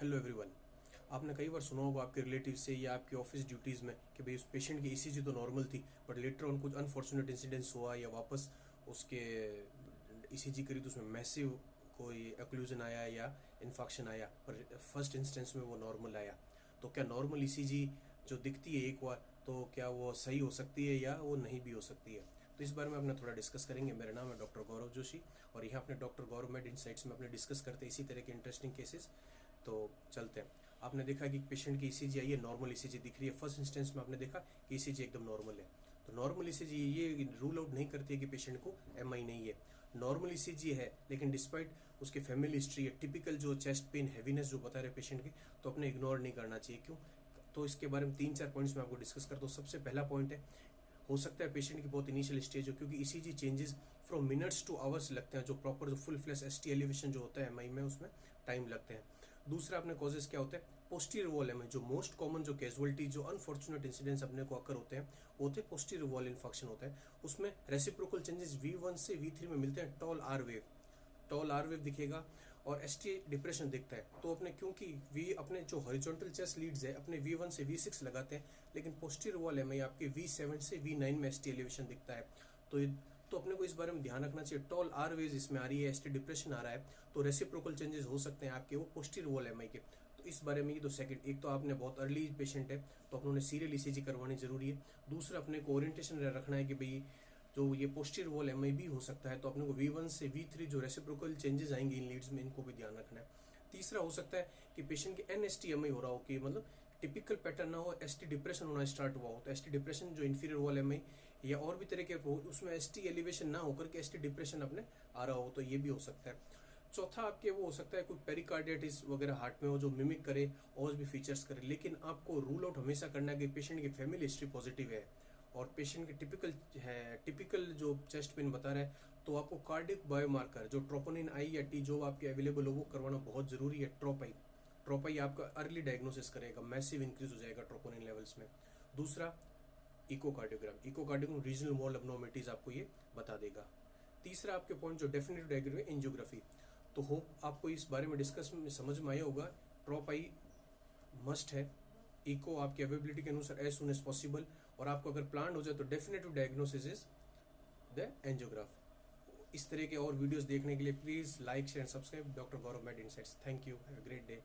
Hello everyone. आपने कई बार सुना होगा आपके रिलेटिव से या आपके ऑफिस ड्यूटीज़ में कि भाई उस पेशेंट की ईसीजी तो नॉर्मल थी, बट लेटर ऑन कुछ अनफॉर्चुनेट इंसिडेंट्स हुआ या वापस उसके ईसीजी करी तो उसमें मैसिव कोई एक्लूजन आया या इन्फेक्शन आया, पर फर्स्ट इंस्टेंस में वो नॉर्मल आया। तो क्या नॉर्मल ईसीजी जो दिखती है एक बार, तो क्या वो सही हो सकती है या वो नहीं भी हो सकती है? तो इस बारे में अपने थोड़ा डिस्कस करेंगे। मेरा नाम है डॉक्टर गौरव जोशी और यहाँ अपने डॉक्टर गौरव मेड इनसाइट्स में अपने डिस्कस करते हैं इसी तरह के इंटरेस्टिंग केसेस। तो चलते हैं। आपने देखा कि पेशेंट की ईसीजी आई है, नॉर्मल ईसीजी दिख रही है। फर्स्ट इंस्टेंस में आपने देखा कि ईसीजी एकदम नॉर्मल है। तो नॉर्मल ईसीजी ये रूल आउट नहीं करती है कि पेशेंट को एमआई नहीं है। नॉर्मल ईसीजी है, लेकिन डिस्पाइट उसके फैमिली हिस्ट्री है, टिपिकल जो चेस्ट पेन हैवीनेस जो बता रहे पेशेंट की, तो अपने इग्नोर नहीं करना चाहिए। क्यों? तो इसके बारे में 3-4 पॉइंट्स मैं आपको डिस्कस करता हूँ। सबसे पहला पॉइंट है, हो सकता है पेशेंट की बहुत इनिशियल स्टेज हो, क्योंकि ECG changes from minutes two hours लगते हैं। जो प्रॉपर जो फुल फ्लैश एसटी एलिवेशन जो होता है एमआई में, उसमें टाइम लगते हैं। दूसरा अपने कॉजेस क्या होते हैं? पोस्टीरियर वॉल एमआई, जो मोस्ट कॉमन जो कैजुअलिटी जो अनफॉर्चुनेट इंसिडेंट्स अपने को अकर होते हैं वो होते हैं पोस्टीरियर वॉल इन्फेक्शन होता है। उसमें रेसिप्रोकल चेंजेस V1 से V3 में मिलते हैं। टॉल आर वेव दिखेगा और एसटी डिप्रेशन दिखता है। तो अपने क्योंकि वी अपने जो हॉरिजॉन्टल चेस्ट लीड्स है अपने V1 से V6 लगाते हैं, लेकिन पोस्टीरियर वॉल एमआई आपके V7 से V9 में एसटी एलिवेशन दिखता है। तो तो अपने को इस बारे में ध्यान रखना चाहिए। टॉल आर वेज इसमें आ रही है, एसटी डिप्रेशन आ रहा है, तो रेसिप्रोकल चेंजेस हो सकते हैं आपके वो पोस्टीरियर वॉल एमआई के। तो इस बारे में ये तो सेकंड, एक तो आपने बहुत अर्ली पेशेंट है तो अपने सीरियल ईसीजी करवानी जरूरी है। दूसरा अपने को ओरिएंटेशन रखना है कि भाई जो ये पोस्टीरियर वॉल एमआई भी हो सकता है, तो अपने को V1 से V3 जो रेसिप्रोकल चेंजेस आएंगे इन लीड्स में, इनको भी ध्यान रखना है। तीसरा हो सकता है कि पेशेंट के एनएसटी एमआई हो रहा हो, कि मतलब टिपिकल पैटर्न ना हो, एसटी डिप्रेशन होना स्टार्ट हुआ हो। तो एसटी डिप्रेशन जो इंफीरियर वॉल एमआई या और भी तरह के हो, उसमें एसटी एलिवेशन ना होकर के एसटी डिप्रेशन अपने आ रहा हो, तो ये भी हो सकता है। चौथा आपके वो हो सकता है कोई पेरिकार्डिटिस वगैरह हार्ट में हो जो मिमिक करे और भी फीचर्स करे, लेकिन आपको रूल आउट हमेशा करना है कि पेशेंट की फैमिली हिस्ट्री पॉजिटिव है और पेशेंट के टिपिकल जो चेस्ट पेन बता रहा है, तो आपको कार्डियक बायोमार्कर जो ट्रोपोनिन आई या टी जो आपके अवेलेबल हो वो करवाना बहुत जरूरी है। ट्रोपाई आपका अर्ली डायग्नोसिस करेगा, मैसिव इंक्रीज हो जाएगा ट्रोपोनिन लेवल्स में। दूसरा इकोकार्डियोग्राम रीजनल वॉल अबनॉर्मलिटीज आपको ये बता देगा। तीसरा आपके पॉइंट जो डेफिनेटिव डायग्राम है एंजियोग्राफी। तो होप आपको इस बारे में डिस्कस में समझ में आया होगा। ट्रोपाई मस्ट है, इको आपकी अवेबिलिटी के अनुसार एज सुन एज पॉसिबल, और आपको अगर प्लान हो जाए तो डेफिनेटिव डायग्नोसिस इज द एंजियोग्राफ। इस तरह के और वीडियोस देखने के लिए please like share and subscribe doctor Gaurav made insights. Thank you, have a great day.